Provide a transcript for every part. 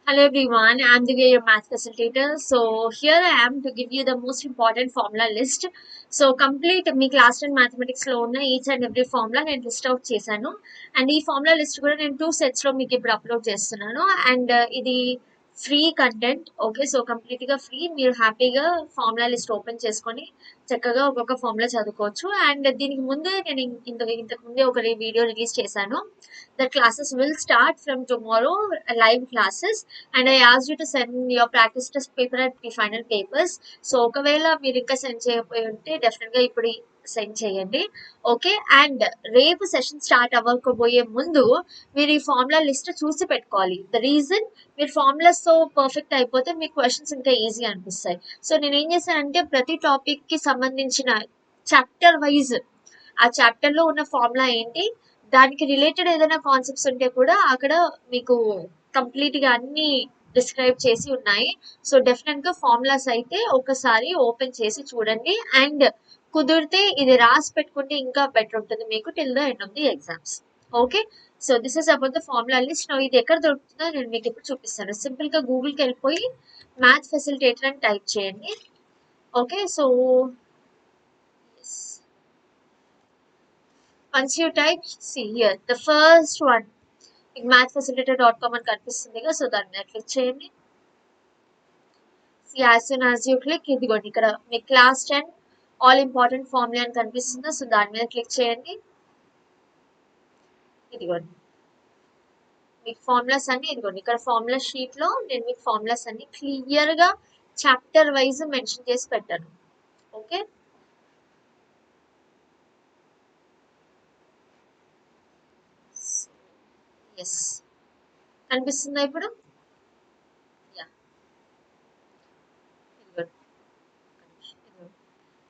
Hello everyone, I'm Divya, your math facilitator. So here I am to give you the most important formula list. So complete మీ class 10 mathematics లో ఉన్న each and every formula నేను list out చేశాను. And ఈ formula list కూడా నేను 2 sets లో మీకు ఇప్పుడు అప్లోడ్ చేస్తున్నాను. అండ్ ఇది free content. Okay, so complete గా ఫ్రీ. మీరు హ్యాపీగా ఫార్ములా లిస్ట్ ఓపెన్ చేసుకొని చక్కగా ఒక్కొక్క ఫార్ములా చదువుకోవచ్చు. అండ్ దీనికి ముందే నేను ఇంతకు ముందే ఒక వీడియో రిలీజ్ చేశాను. The classes will start from tomorrow, live classes, and I asked you to send your practice test paper and pre-final papers. So ఒకవేళ మీరు ఇంకా సెండ్ చేయకపోయి ఉంటే డెఫినెట్ గా ఇప్పుడు సెండ్ చేయండి. ఓకే, అండ్ రేపు సెషన్ స్టార్ట్ అవ్వకపోయే ముందు మీరు ఈ ఫార్ములా లిస్ట్ చూసి పెట్టుకోవాలి. ద రీజన్, మీరు ఫార్ములాస్ తో పర్ఫెక్ట్ అయిపోతే మీకు క్వశ్చన్స్ ఇంకా ఈజీ అనిపిస్తాయి. సో నేను ఏం చేశానంటే ప్రతి టాపిక్ కి సంబంధించిన చాప్టర్ వైజ్ ఆ చాప్టర్ లో ఉన్న ఫార్ములా ఏంటి, దానికి రిలేటెడ్ ఏదైనా కాన్సెప్ట్స్ ఉంటే కూడా అక్కడ మీకు కంప్లీట్ గా అన్ని డిస్క్రైబ్ చేసి ఉన్నాయి. సో డెఫినెట్ గా ఫార్ములాస్ అయితే ఒకసారి ఓపెన్ చేసి చూడండి. అండ్ కుదిరితే ఇది రాసి పెట్టుకుంటే ఇంకా బెటర్ ఉంటుంది మీకు till the end of the exams. Okay, so this is about the formula list. ఇది ఎక్కడ దొరుకుతుందో నేను మీకు ఇప్పుడు చూపిస్తాను. సింపుల్ గా గూగుల్కి వెళ్ళిపోయి మ్యాథ్ ఫెసిలిటేటర్ అని టైప్ చేయండి. Okay, so once you type, see here the first one, mathfacilitator.com అని కనిపిస్తుంది కదా, సో దాని మీద క్లిక్ చేయండి. See, as soon as you click, ఇదిగోండి ఇక్కడ మీ క్లాస్ 10 ఆల్ ఇంపార్టెంట్ ఫార్ములా అని కనిపిస్తుంది, సో దాని మీద క్లిక్ చేయండి. ఇదిగోండి మీకు ఫార్ములాస్ అన్ని ఇదిగోండి ఇక్కడ ఫార్ములా షీట్ లో నేను మీకు ఫార్ములాస్ అన్ని క్లియర్ గా చాప్టర్ వైజ్ మెన్షన్ చేసి పెట్టాను. ఓకే, ఎస్ కనిపిస్తుందా ఇప్పుడు? యా, ఇదిగోండి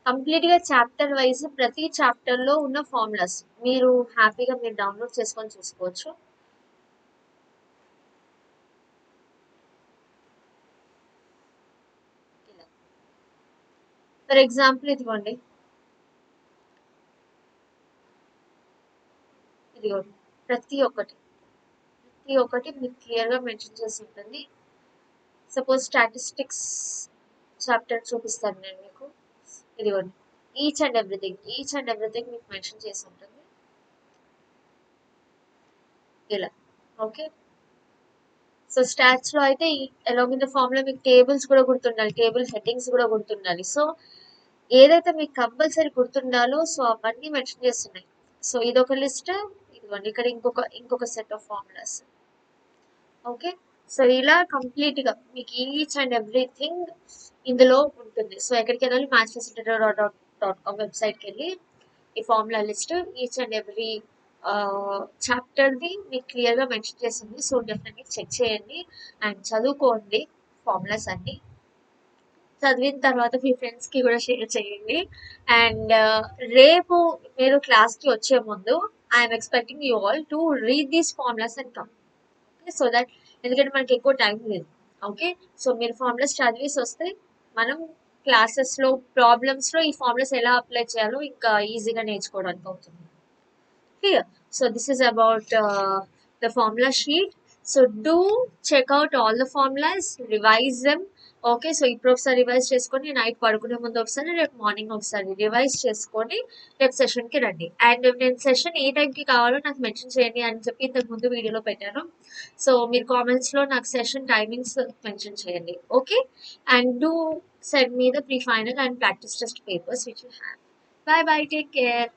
కంప్లీట్ గా చాప్టర్ వైజ్ ప్రతి చాప్టర్ లో ఉన్న ఫార్ములాస్ మీరు హ్యాపీగా మీరు డౌన్లోడ్ చేసుకొని చూసుకోవచ్చు. ఫర్ ఎగ్జాంపుల్ ఇదిగోండి ఇదిగోండి ప్రతి ఒక్కటి మీకు క్లియర్ గా మెన్షన్ చేసి ఉంటుంది. సపోజ్ స్టాటిస్టిక్స్ చాప్టర్ చూపిస్తాను నేను మీకు. ఇదిగోండి ఈచ్ అండ్ ఎవ్రీథింగ్ మీకు మెన్షన్ చేసి ఉంటుంది ఇలా. ఓకే, సో స్టాట్స్ లో అయితే అలాంగ్ ఇన్ ద ఫార్ములా మీకు టేబుల్స్ కూడా గుర్తుండాలి, టేబుల్ హెడ్డింగ్స్ కూడా గుర్తుండాలి. సో ఏదైతే మీకు కంపల్సరీ గుర్తుండాలో సో అవన్నీ మెన్షన్ చేస్తున్నాయి. సో ఇదొక లిస్ట్, ఇదిగోండి ఇక్కడ ఇంకొక set of formulas. Okay, so ఇలా కంప్లీట్ గా మీకు ఈచ్ అండ్ ఎవ్రీథింగ్ ఇందులో ఉంటుంది. సో ఎక్కడికి వెళ్ళాలి, మ్యాథ్స్ ఫెసిలిటేటర్ డాట్ కామ్ వెబ్సైట్కి వెళ్ళి ఈ formula list each and every చాప్టర్ది మీకు క్లియర్గా మెన్షన్ చేసింది. సో డెఫినెట్లీ చెక్ చేయండి అండ్ చదువుకోండి ఫార్ములాస్ అన్ని. చదివిన తర్వాత మీ ఫ్రెండ్స్కి కూడా షేర్ చేయండి. అండ్ రేపు మీరు క్లాస్కి వచ్చే ముందు I'm expecting you all to read these formulas and come. So that, ఎందుకంటే మనకి ఎక్కువ టైం లేదు. ఓకే, సో మీరు ఫార్ములాస్ చదివేసి వస్తే మనం క్లాసెస్ లో ప్రాబ్లమ్స్ లో ఈ ఫార్ములాస్ ఎలా అప్లై చేయాలో ఇంకా ఈజీగా నేర్చుకోవడానికి అవుతుంది. Here, so this is about the formula sheet. So do check out all the formulas, revise them. Okay, so ఇప్పుడు ఒకసారి రివైజ్ చేసుకొని నైట్ పడుకునే ముందు ఒకసారి, రేపు మార్నింగ్ ఒకసారి రివైజ్ చేసుకొని రేపు సెషన్కి రండి. అండ్ నేను సెషన్ ఏ టైంకి కావాలో నాకు మెన్షన్ చేయండి అని చెప్పి ఇంతకు ముందు వీడియోలో పెట్టాను. సో మీరు కామెంట్స్లో నాకు సెషన్ టైమింగ్స్ మెన్షన్ చేయండి. Okay, and do send me the pre final and practice test papers which you have. Bye bye, take care.